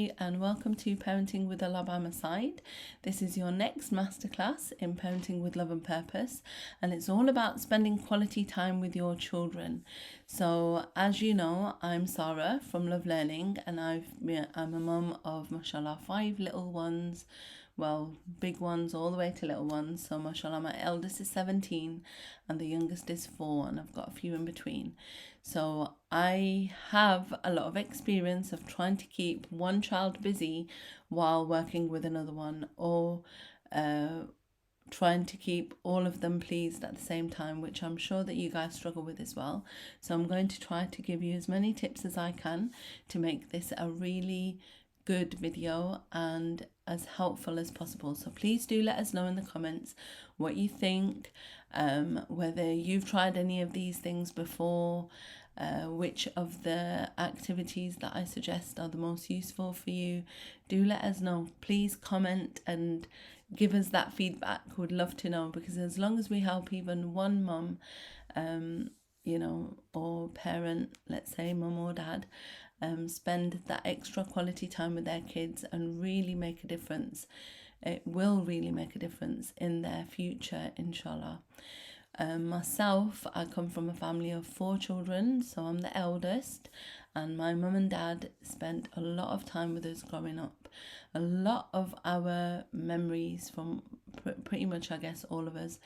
And welcome to Parenting with a Love by My Side. This is your next masterclass in Parenting with Love and Purpose, and it's all about spending quality time with your children. So, as you know, I'm Sara from Love Learning, and I'm a mum of, mashallah, 5 little ones. Well, big ones all the way to little ones. So, mashallah, my eldest is 17 and the youngest is 4, and I've got a few in between. So I have a lot of experience of trying to keep one child busy while working with another one, or trying to keep all of them pleased at the same time, which I'm sure that you guys struggle with as well. So I'm going to try to give you as many tips as I can to make this a really good video and as helpful as possible. So please do let us know in the comments what you think, whether you've tried any of these things before, which of the activities that I suggest are the most useful for you. Do let us know. Please comment and give us that feedback. We'd love to know, because as long as we help even one mum, or parent, let's say mum or dad, spend that extra quality time with their kids and really make a difference, it will really make a difference in their future, inshallah. Myself, I come from a family of 4 children, so I'm the eldest, and my mum and dad spent a lot of time with us growing up. A lot of our memories from pretty much, I guess, all of us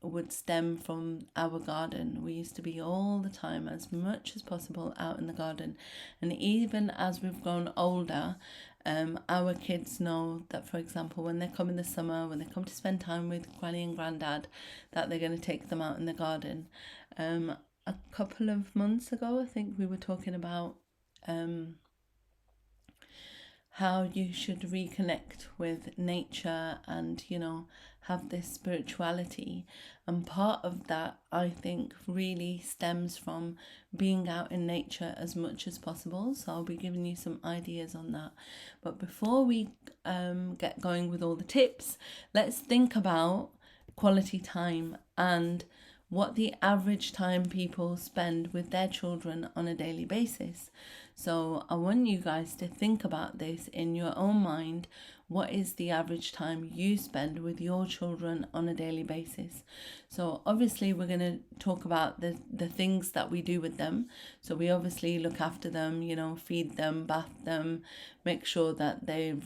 would stem from our garden. We used to be all the time, as much as possible, out in the garden. And even as we've grown older, our kids know that, for example, when they come in the summer, when they come to spend time with Granny and Grandad, that they're going to take them out in the garden. A couple of months ago, I think we were talking about how you should reconnect with nature and, have this spirituality. And part of that, I think, really stems from being out in nature as much as possible. So I'll be giving you some ideas on that. But before we get going with all the tips, let's think about quality time and what the average time people spend with their children on a daily basis. So I want you guys to think about this in your own mind. What is the average time you spend with your children on a daily basis? So obviously we're going to talk about the things that we do with them. So we obviously look after them, feed them, bath them, make sure that they've,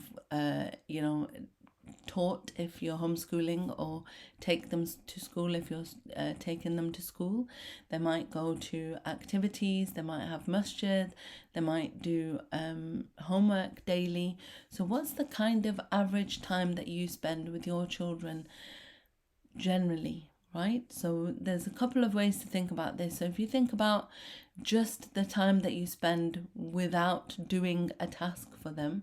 taught if you're homeschooling, or take them to school if you're taking them to school. They might go to activities, they might have masjid, they might do homework daily. So what's the kind of average time that you spend with your children generally, right? So there's a couple of ways to think about this. So if you think about just the time that you spend without doing a task for them,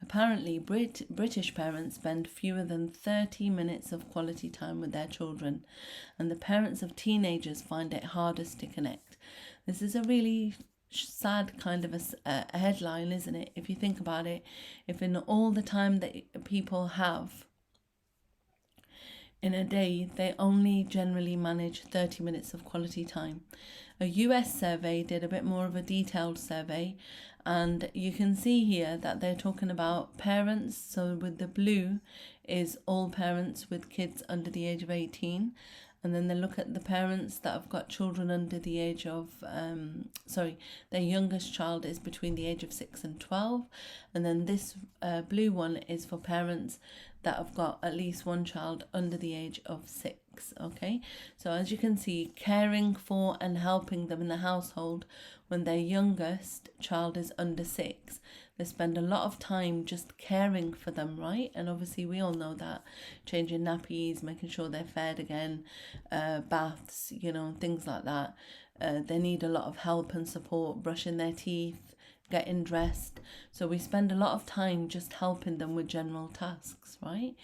apparently British parents spend fewer than 30 minutes of quality time with their children, and the parents of teenagers find it hardest to connect. This is a really sad kind of a headline, isn't it? If you think about it, if in all the time that people have in a day, they only generally manage 30 minutes of quality time. A US survey did a bit more of a detailed survey, and you can see here that they're talking about parents. So with the blue is all parents with kids under the age of 18. And then they look at the parents that have got children under the age of, their youngest child is between the age of 6 and 12. And then this blue one is for parents that have got at least one child under the age of 6. Okay, so as you can see, caring for and helping them in the household when their youngest child is under 6, they spend a lot of time just caring for them, right? And obviously we all know that, changing nappies, making sure they're fed again, baths, things like that. They need a lot of help and support, brushing their teeth, getting dressed. So we spend a lot of time just helping them with general tasks, right?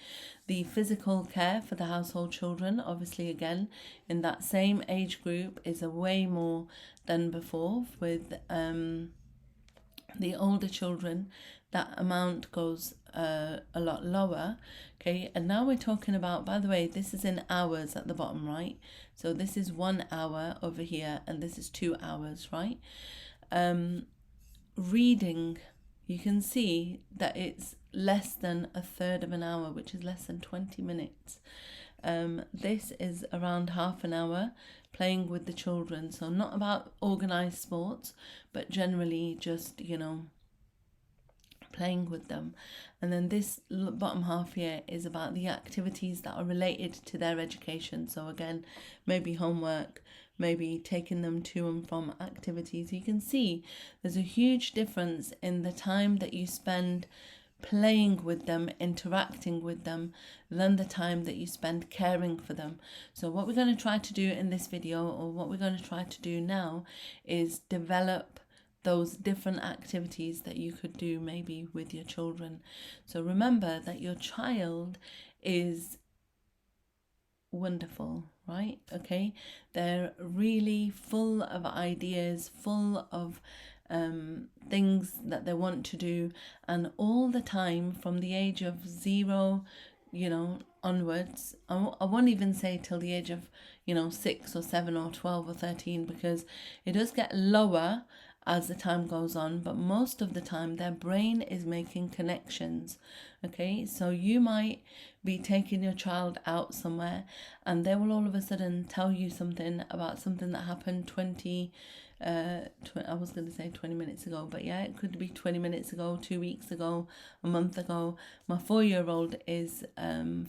The physical care for the household children, obviously again, in that same age group, is a way more than before. With the older children, that amount goes a lot lower. Okay, and now we're talking about, by the way, this is in hours at the bottom, right? So this is 1 hour over here, and this is 2 hours, right? Reading you can see that it's less than a third of an hour, which is less than 20 minutes. This is around half an hour playing with the children. So not about organized sports, but generally just, playing with them. And then this bottom half here is about the activities that are related to their education. So again, maybe homework, maybe taking them to and from activities. You can see there's a huge difference in the time that you spend playing with them, interacting with them, than the time that you spend caring for them. So what we're going to try to do in this video, or what we're going to try to do now, is develop those different activities that you could do maybe with your children. So remember that your child is wonderful, right? Okay, they're really full of ideas, full of things that they want to do, and all the time from the age of 0 onwards. I won't even say till the age of 6 or 7 or 12 or 13, because it does get lower as the time goes on, but most of the time their brain is making connections. Okay, so you might be taking your child out somewhere and they will all of a sudden tell you something about something that happened 20 minutes ago, but yeah, it could be 20 minutes ago, 2 weeks ago, a month ago. My 4-year-old is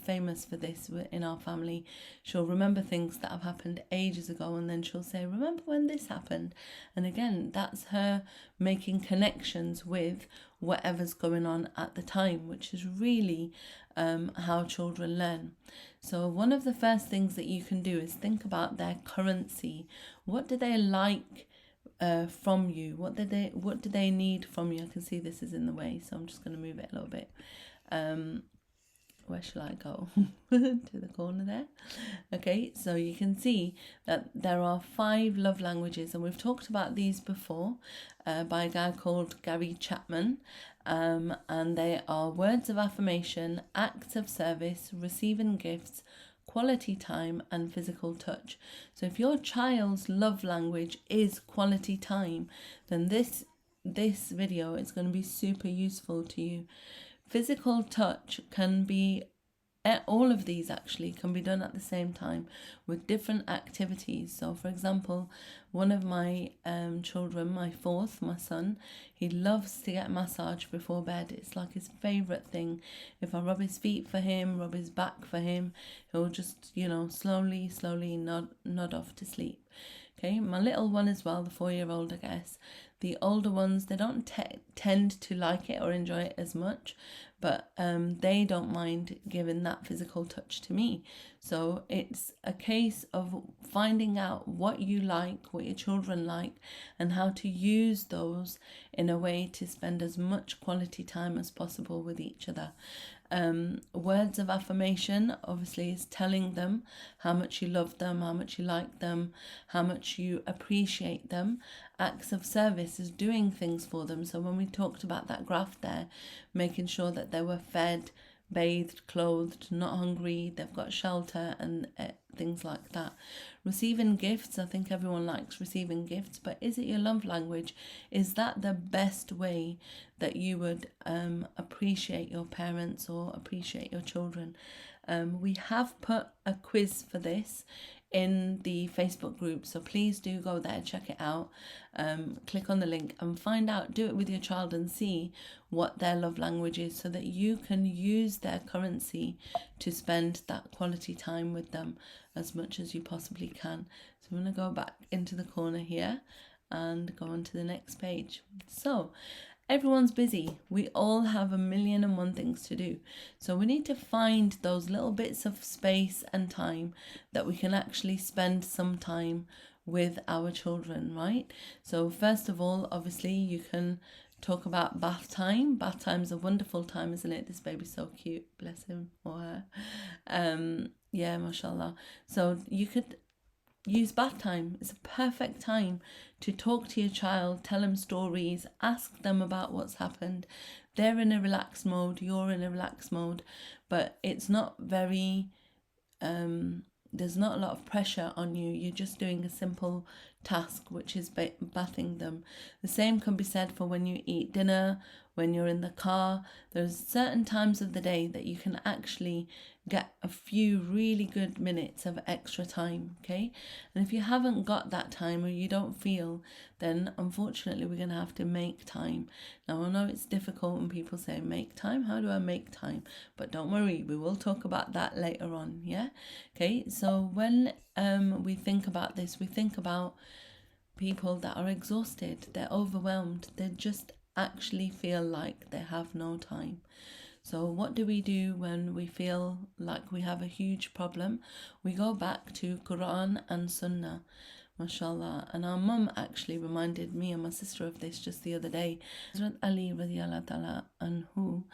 famous for this in our family. She'll remember things that have happened ages ago, and then she'll say, remember when this happened? And again, that's her making connections with whatever's going on at the time, which is really how children learn. So one of the first things that you can do is think about their currency. What do they like from you? What do they need from you? I can see this is in the way, so I'm just going to move it a little bit. Where shall I go? To the corner there. Okay, so you can see that there are 5 love languages, and we've talked about these before by a guy called Gary Chapman, and they are words of affirmation, acts of service, receiving gifts, quality time, and physical touch. So if your child's love language is quality time, then this video is going to be super useful to you. Physical touch can be, all of these actually can be done at the same time with different activities. So for example, one of my children, my 4th, my son, he loves to get a massage before bed. It's like his favourite thing. If I rub his feet for him, rub his back for him, he'll just, slowly nod off to sleep. Okay, my little one as well, the 4-year-old, I guess. The older ones, they don't tend to like it or enjoy it as much, but they don't mind giving that physical touch to me. So it's a case of finding out what you like, what your children like, and how to use those in a way to spend as much quality time as possible with each other. Words of affirmation obviously is telling them how much you love them, how much you like them, how much you appreciate them. Acts of service is doing things for them. So when we talked about that graph there, making sure that they were fed, bathed, clothed, not hungry, they've got shelter, and things like that. Receiving gifts, I think everyone likes receiving gifts, but is it your love language? Is that the best way that you would appreciate your parents or appreciate your children? We have put a quiz for this in the Facebook group, so please do go there, check it out, click on the link and find out, do it with your child and see what their love language is, so that you can use their currency to spend that quality time with them as much as you possibly can. So I'm going to go back into the corner here and go on to the next page. So everyone's busy. We all have 1,000,001 things to do. So we need to find those little bits of space and time that we can actually spend some time with our children, right? So first of all, obviously, you can talk about bath time. Bath time's a wonderful time, isn't it? This baby's so cute, bless him or her. Yeah, mashallah. So you could use bath time. It's a perfect time to talk to your child, tell them stories, ask them about what's happened. They're in a relaxed mode, you're in a relaxed mode, but it's not very, there's not a lot of pressure on you. You're just doing a simple task, which is bathing them. The same can be said for when you eat dinner when you're in the car. There's certain times of the day that you can actually get a few really good minutes of extra time, okay? And if you haven't got that time or you don't feel, then unfortunately we're going to have to make time. Now, I know it's difficult when people say make time. How do I make time? But don't worry, we will talk about that later on, yeah? Okay, so when we think about this, we think about people that are exhausted, they're overwhelmed, they just actually feel like they have no time. So what do we do when we feel like we have a huge problem? We go back to Quran and Sunnah, mashallah. And our mum actually reminded me and my sister of this just the other day. Hazrat Ali radiallahu ta'ala anhu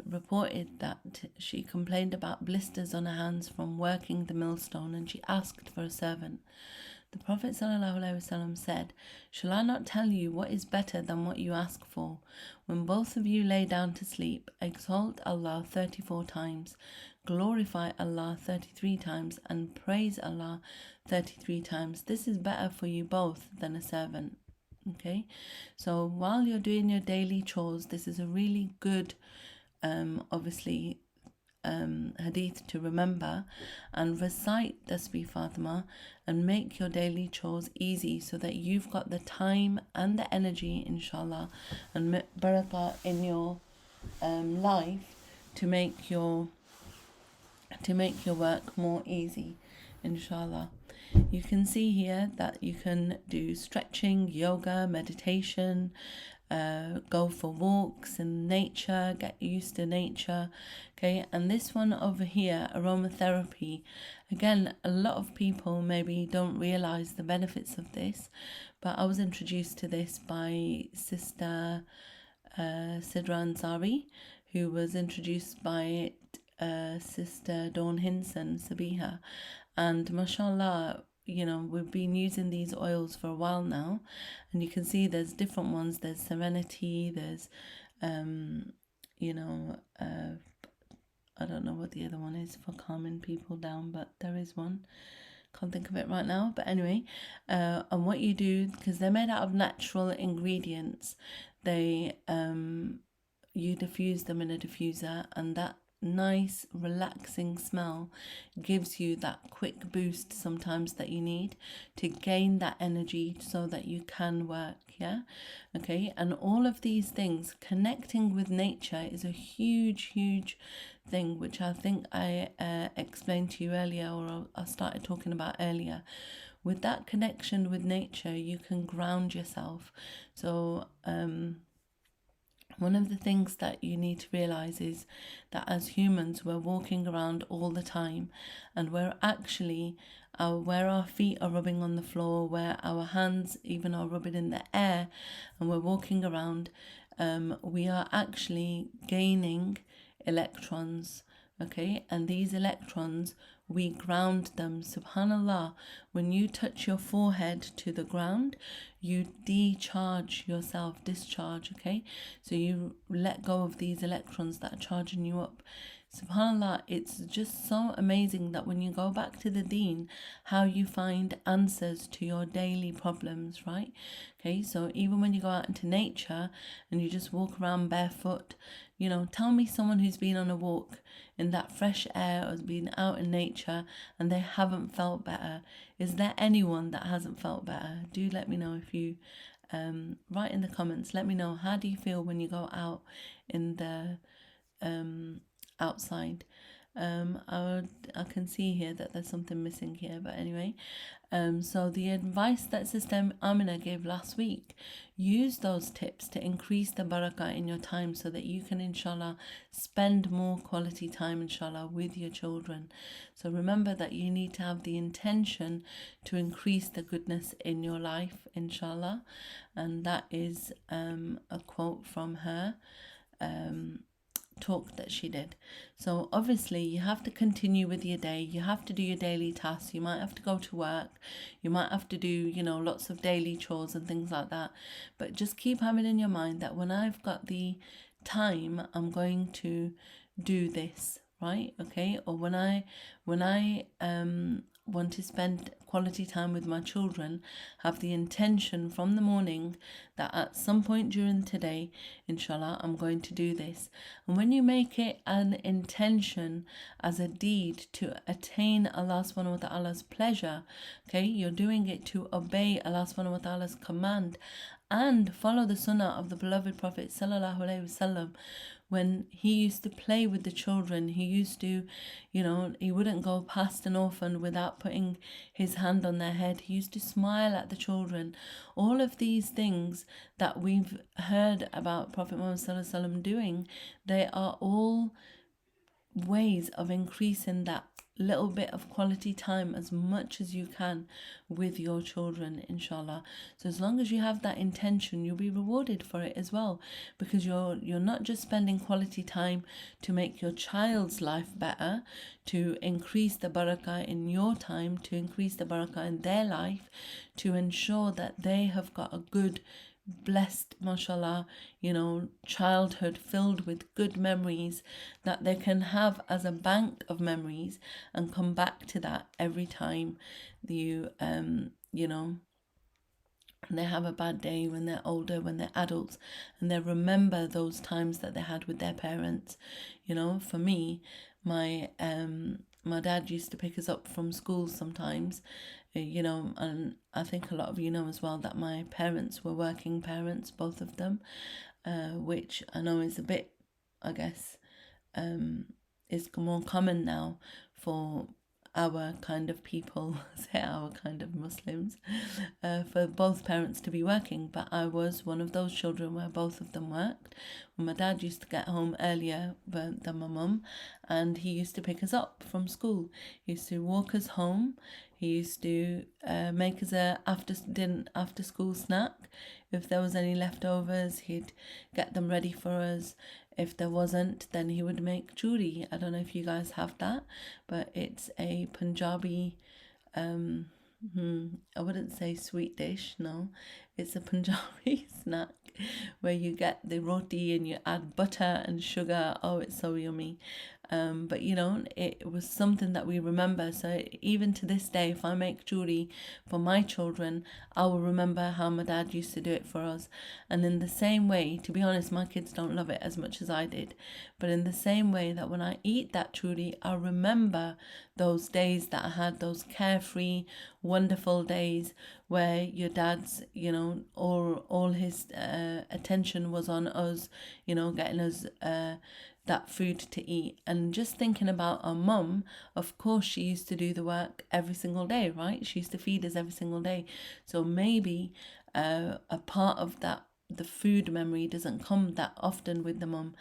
reported that she complained about blisters on her hands from working the millstone, and she asked for a servant. The Prophet ﷺ said, "Shall I not tell you what is better than what you ask for? When both of you lay down to sleep, exalt Allah 34 times, glorify Allah 33 times, and praise Allah 33 times. This is better for you both than a servant." Okay, so while you're doing your daily chores, this is a really good hadith to remember, and recite Tasbih Fatima and make your daily chores easy so that you've got the time and the energy, inshallah, and barakah in your life to make your work more easy, inshallah. You can see here that you can do stretching, yoga, meditation, go for walks in nature, get used to nature, okay? And this one over here, aromatherapy, again, a lot of people maybe don't realize the benefits of this, but I was introduced to this by Sister Sidra Ansari, who was introduced by Sister Dawn Hinson, Sabiha, and mashallah, you know, we've been using these oils for a while now, and you can see there's different ones. There's Serenity, there's I don't know what the other one is for calming people down, but there is one. Can't think of it right now, but anyway, and what you do, because they're made out of natural ingredients, they you diffuse them in a diffuser, and that nice relaxing smell gives you that quick boost sometimes that you need to gain that energy so that you can work, yeah? Okay, and all of these things, connecting with nature is a huge thing, which I think I explained to you earlier, or I started talking about earlier. With that connection with nature, you can ground yourself. So one of the things that you need to realize is that as humans, we're walking around all the time, and we're actually, where our feet are rubbing on the floor, where our hands even are rubbing in the air, and we're walking around, we are actually gaining electrons, okay? And these electrons, we ground them. Subhanallah, when you touch your forehead to the ground, you discharge, okay? So you let go of these electrons that are charging you up. Subhanallah, it's just so amazing that when you go back to the deen, how you find answers to your daily problems, right? Okay, so even when you go out into nature and you just walk around barefoot, you know, tell me someone who's been on a walk in that fresh air or has been out in nature and they haven't felt better. Is there anyone that hasn't felt better? Do let me know if you write in the comments. Let me know, how do you feel when you go out in the outside? I can see here that there's something missing here, but anyway, so the advice that Sister Amina gave last week, use those tips to increase the barakah in your time so that you can, inshallah, spend more quality time, inshallah, with your children. So remember that you need to have the intention to increase the goodness in your life, inshallah. And that is a quote from her talk that she did. So obviously you have to continue with your day. You have to do your daily tasks. You might have to go to work. You might have to do, you know, lots of daily chores and things like that. But just keep having in your mind that when I've got the time, I'm going to do this, right? Okay? Or when I want to spend quality time with my children, have the intention from the morning that at some point during today, inshallah, I'm going to do this. And when you make it an intention as a deed to attain Allah subhanahu wa ta'ala's pleasure, okay, you're doing it to obey Allah subhanahu wa ta'ala's command and follow the sunnah of the beloved Prophet sallallahu alaihi wasallam. When he used to play with the children, he used to, he wouldn't go past an orphan without putting his hand on their head. He used to smile at the children. All of these things that we've heard about Prophet Muhammad sallallahu alaihi wasallam doing, they are all ways of increasing that little bit of quality time as much as you can with your children, inshallah. So as long as you have that intention, you'll be rewarded for it as well, because you're not just spending quality time to make your child's life better, to increase the barakah in your time, to increase the barakah in their life, to ensure that they have got a good, blessed, mashallah, childhood filled with good memories that they can have as a bank of memories and come back to that every time they have a bad day, when they're older, when they're adults, and they remember those times that they had with their parents. For me, my dad used to pick us up from school sometimes, and I think a lot of you know as well that my parents were working parents, both of them, which I know is a bit, I guess, is more common now for our kind of people, say our kind of Muslims, for both parents to be working. But I was one of those children where both of them worked. My dad used to get home earlier than my mum, and he used to pick us up from school. He used to walk us home. He used to make us a after school snack. If there was any leftovers, he'd get them ready for us. If there wasn't, then he would make churi. I don't know if you guys have that, but it's a Punjabi, I wouldn't say sweet dish, no. It's a Punjabi snack where you get the roti and you add butter and sugar. Oh, it's so yummy. But it was something that we remember. So even to this day, if I make churi for my children, I will remember how my dad used to do it for us. And in the same way, to be honest, my kids don't love it as much as I did. But in the same way that when I eat that churi, I remember those days that I had, those carefree, wonderful days where your dad's, all his attention was on us, getting us that food to eat. And just thinking about our mum, of course she used to do the work every single day, right? She used to feed us every single day. So maybe a part of that, the food memory, doesn't come that often with the mum,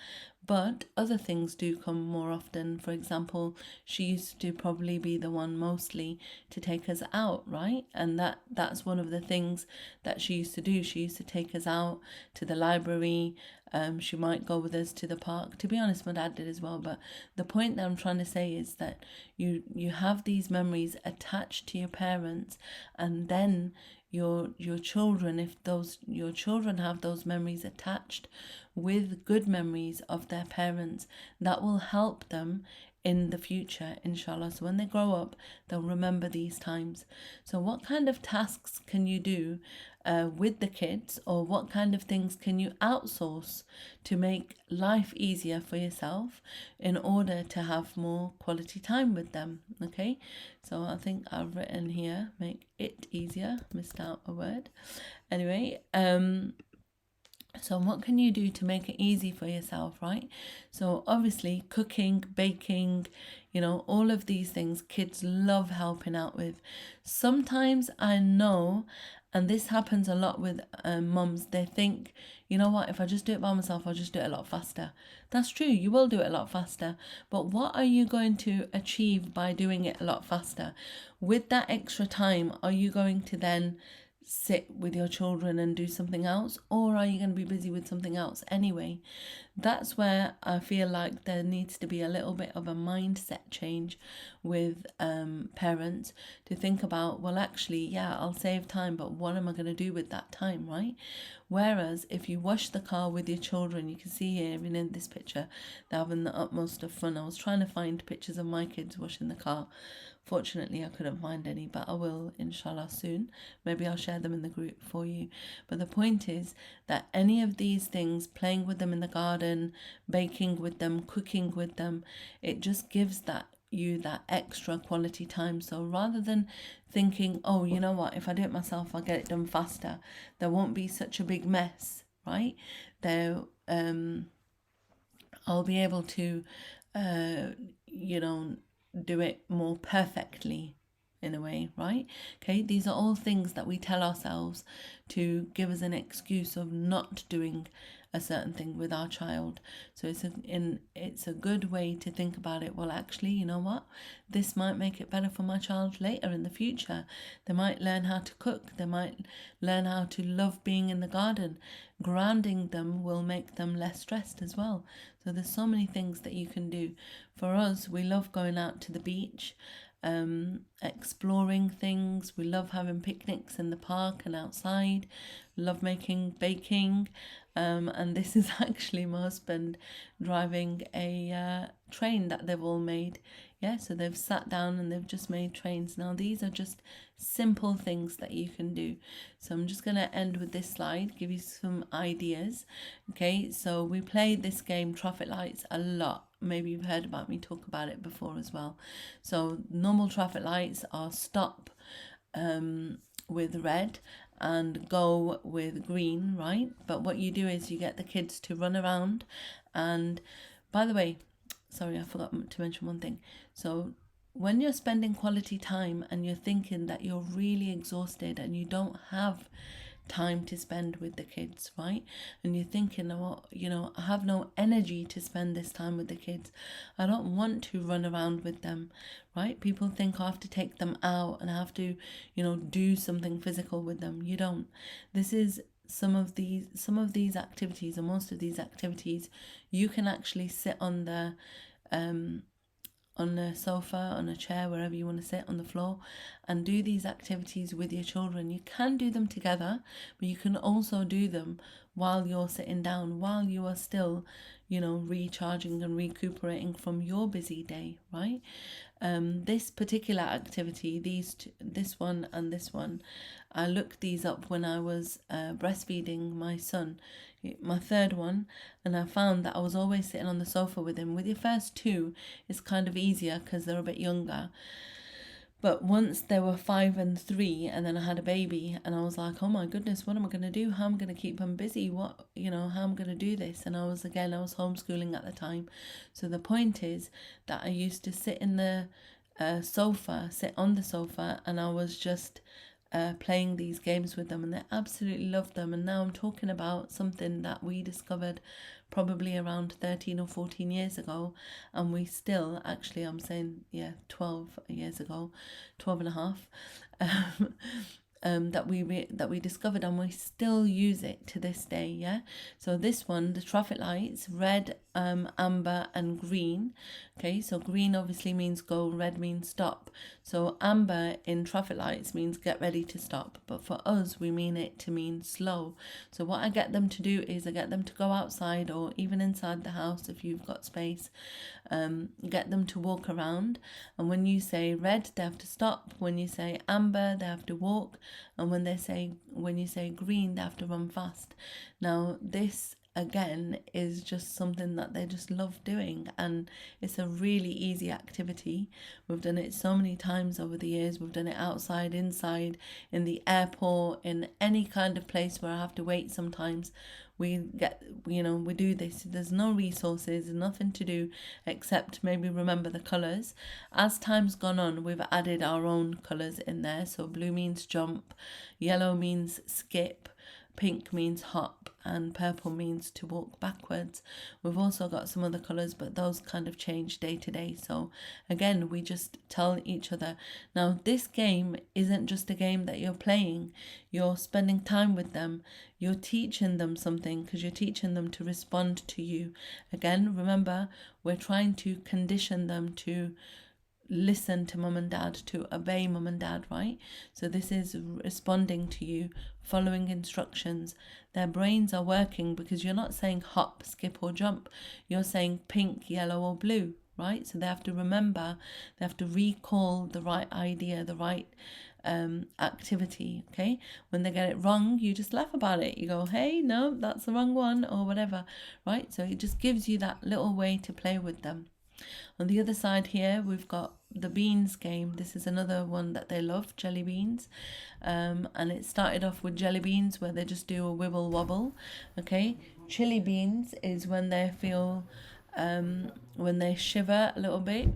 but other things do come more often. For example, she used to probably be the one mostly to take us out, right? And that's one of the things that she used to do. She used to take us out to the library. She might go with us to the park. To be honest, my dad did as well. But the point that I'm trying to say is that you have these memories attached to your parents, and then your children, if your children have those memories attached with good memories of their parents, that will help them in the future, inshallah. So when they grow up, they'll remember these times. So what kind of tasks can you do with the kids, or what kind of things can you outsource to make life easier for yourself in order to have more quality time with them? Okay, so I think I've written here, make it easier, missed out a word. Anyway, so what can you do to make it easy for yourself, right? So obviously cooking, baking, all of these things kids love helping out with. Sometimes I know, and this happens a lot with mums, they think, you know what, if I just do it by myself, I'll just do it a lot faster. That's true, you will do it a lot faster. But what are you going to achieve by doing it a lot faster? With that extra time, are you going to then sit with your children and do something else, or are you going to be busy with something else anyway? That's where I feel like there needs to be a little bit of a mindset change with parents to think about, well, actually, yeah, I'll save time, but what am I going to do with that time, right? Whereas if you wash the car with your children, you can see here in this picture, they're having the utmost of fun. I was trying to find pictures of my kids washing the car, Fortunately, I couldn't find any, but I will, inshallah, soon. Maybe I'll share them in the group for you. But the point is that any of these things, playing with them in the garden, baking with them, cooking with them, it just gives you that extra quality time. So rather than thinking, oh, you know what, if I do it myself, I'll get it done faster, there won't be such a big mess, right? I'll be able to do it more perfectly, in a way, right? Okay, these are all things that we tell ourselves to give us an excuse of not doing a certain thing with our child. So it's a good way to think about it. Well, actually, you know what? This might make it better for my child later in the future. They might learn how to cook. They might learn how to love being in the garden. Grounding them will make them less stressed as well. So there's so many things that you can do. For us, we love going out to the beach, exploring things. We love having picnics in the park and outside. Love baking. And this is actually my husband driving a train that they've all made. Yeah, so they've sat down and they've just made trains. Now these are just simple things that you can do. So I'm just going to end with this slide, give you some ideas. Okay, so we played this game, traffic lights, a lot. Maybe you've heard about me talk about it before as well. So normal traffic lights are stop with red and go with green, right? But what you do is you get the kids to run around. And by the way, sorry, I forgot to mention one thing. So when you're spending quality time and you're thinking that you're really exhausted and you don't have time to spend with the kids, right? And you're thinking, oh, I have no energy to spend this time with the kids. I don't want to run around with them, right? People think I have to take them out and I have to, do something physical with them. You don't. This is some of these activities, and most of these activities, you can actually sit on the sofa, on a chair, wherever you want to sit, on the floor, and do these activities with your children. You can do them together, but you can also do them while you're sitting down, while you are still, recharging and recuperating from your busy day, right? This particular activity, this one and this one, I looked these up when I was breastfeeding my son, my third one, and I found that I was always sitting on the sofa with him. With your first two, it's kind of easier because they're a bit younger. But once they were 5 and 3, and then I had a baby, and I was like, oh my goodness, what am I going to do? How am I going to keep them busy? How am I going to do this? And I was homeschooling at the time. So the point is that I used to sit on the sofa, and I was just playing these games with them, and they absolutely loved them. And now I'm talking about something that we discovered probably around 13 or 14 years ago, and we still, actually, I'm saying 12 years ago, 12 and a half, that we discovered, and we still use it to this day. Yeah, so this one, the traffic lights, red, amber and green. Okay, so green obviously means go, red means stop. So amber in traffic lights means get ready to stop, but for us we mean it to mean slow. So what I get them to do is I get them to go outside, or even inside the house if you've got space, get them to walk around, and when you say red they have to stop, when you say amber they have to walk, and when you say green they have to run fast. Now this again is just something that they just love doing, and it's a really easy activity. We've done it so many times over the years. We've done it outside, inside, in the airport, in any kind of place where I have to wait sometimes. We do this. There's no resources, nothing to do except maybe remember the colours. As time's gone on, we've added our own colours in there. So blue means jump, yellow means skip, pink means hop, and purple means to walk backwards. We've also got some other colours, but those kind of change day to day. So again, we just tell each other. Now, this game isn't just a game that you're playing. You're spending time with them. You're teaching them something, because you're teaching them to respond to you. Again, remember, we're trying to condition them to listen to mum and dad, to obey mum and dad, right? So this is responding to you, following instructions. Their brains are working because you're not saying hop, skip or jump. You're saying pink, yellow or blue, right? So they have to remember, they have to recall the right idea, the right activity. Okay, when they get it wrong, you just laugh about it. You go, hey, no, that's the wrong one, or whatever, right? So it just gives you that little way to play with them. On the other side here, we've got the beans game. This is another one that they love, jelly beans. And it started off with jelly beans where they just do a wibble wobble. Okay, chili beans is when they feel, when they shiver a little bit.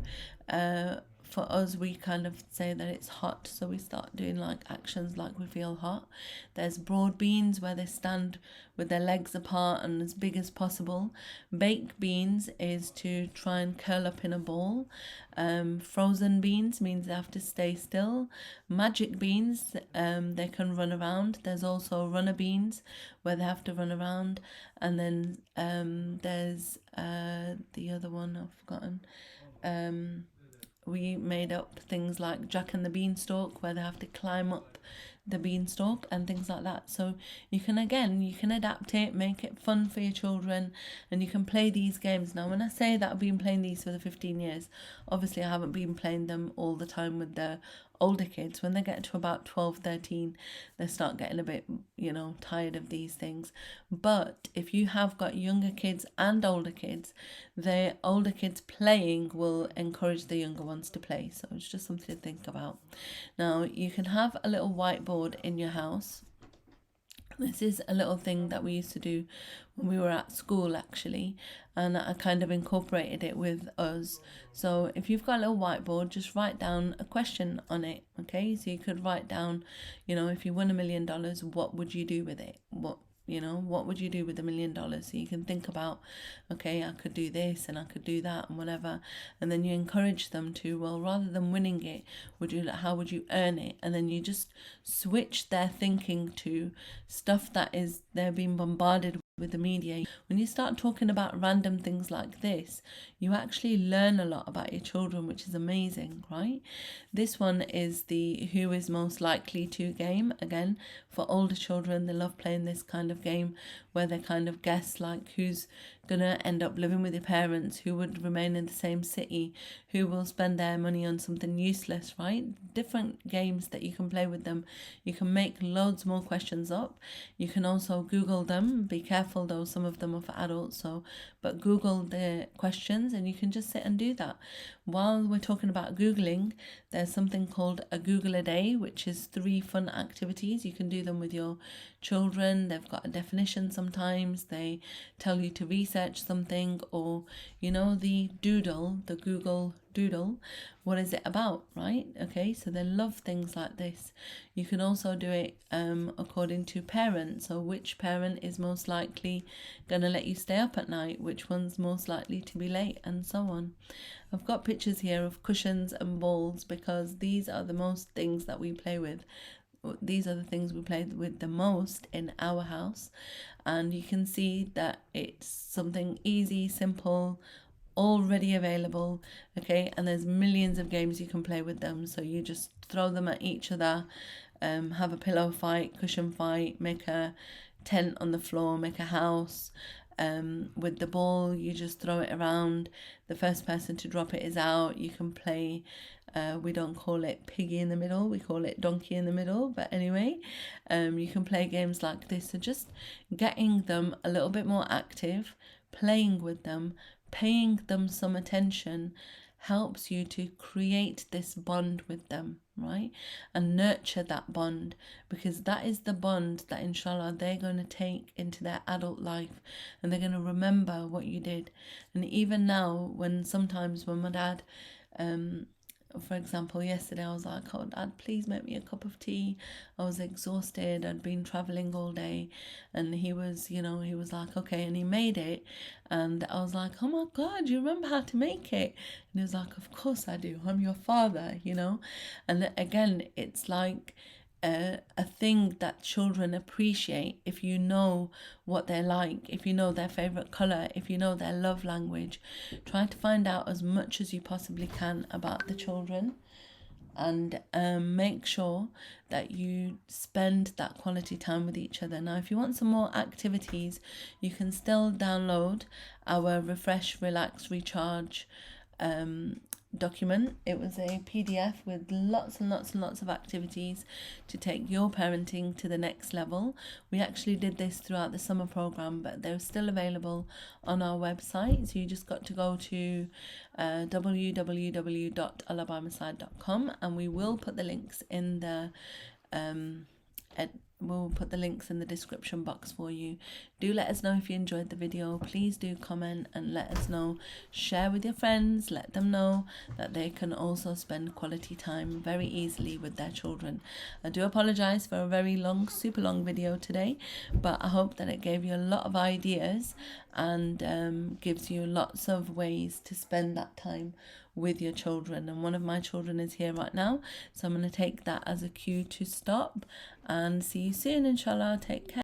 For us, we kind of say that it's hot, so we start doing like actions like we feel hot. There's broad beans where they stand with their legs apart and as big as possible. Baked beans is to try and curl up in a ball. Frozen beans means they have to stay still. Magic beans, they can run around. There's also runner beans where they have to run around. And then there's the other one I've forgotten. We made up things like Jack and the Beanstalk where they have to climb up the beanstalk and things like that. So you can adapt it, make it fun for your children, and you can play these games. Now when I say that I've been playing these for the 15 years, obviously I haven't been playing them all the time with the older kids. When they get to about 12, 13, they start getting a bit, tired of these things. But if you have got younger kids and older kids, the older kids playing will encourage the younger ones to play. So it's just something to think about. Now you can have a little whiteboard in your house. This is a little thing that we used to do when we were at school, actually, and I kind of incorporated it with us. So if you've got a little whiteboard, just write down a question on it, okay? So you could write down, if you won $1 million, what would you do with it? What would you do with $1 million? So you can think about, okay, I could do this and I could do that and whatever. And then you encourage them to, well, rather than winning it, how would you earn it? And then you just switch their thinking to stuff that is they're being bombarded with the media. When you start talking about random things like this, you actually learn a lot about your children, which is amazing, right? This one is the who is most likely to game. Again, for older children, they love playing this kind of game where they kind of guess like who's gonna end up living with your parents, who would remain in the same city, who will spend their money on something useless, right? Different games that you can play with them. You can make loads more questions up. You can also Google them. Be careful though, some of them are for adults, but Google the questions and you can just sit and do that. While we're talking about Googling, there's something called a Google a day, which is 3 fun activities. You can do them with your children. They've got a definition sometimes. They tell you to research something, or the Google Doodle, what is it about, right? Okay, so they love things like this. You can also do it according to parents. So which parent is most likely going to let you stay up at night? Which one's most likely to be late? And so on. I've got pictures here of cushions and balls because these are the most things that we play with. These are the things we play with the most in our house. And you can see that it's something easy, simple, already available, okay? And there's millions of games you can play with them. So you just throw them at each other, have a pillow fight, cushion fight, make a tent on the floor, make a house. With the ball, you just throw it around. The first person to drop it is out. You can play, we don't call it piggy in the middle, we call it donkey in the middle, but anyway, you can play games like this. So just getting them a little bit more active, playing with them, paying them some attention helps you to create this bond with them, right? And nurture that bond, because that is the bond that inshallah they're going to take into their adult life, and they're going to remember what you did. And even now, when my dad, for example, yesterday I was like, oh Dad, please make me a cup of tea. I was exhausted, I'd been traveling all day, and he was like, okay, and he made it, and I was like, oh my God, you remember how to make it? And he was like, of course I do, I'm your father, and again, it's like a thing that children appreciate if you know what they're like, if you know their favorite color, if you know their love language. Try to find out as much as you possibly can about the children, and make sure that you spend that quality time with each other. Now, if you want some more activities, you can still download our Refresh, Relax, Recharge document. It was a PDF with lots and lots and lots of activities to take your parenting to the next level. We actually did this throughout the summer program, but they're still available on our website. So you just got to go to www.alabamaside.com, and we will put the links in the we'll put the links in the description box for you. Do let us know if you enjoyed the video. Please do comment and let us know. Share with your friends. Let them know that they can also spend quality time very easily with their children. I do apologize for a very long, super long video today, but I hope that it gave you a lot of ideas and gives you lots of ways to spend that time with your children. And one of my children is here right now, so I'm going to take that as a cue to stop and see you soon, inshallah. Take care.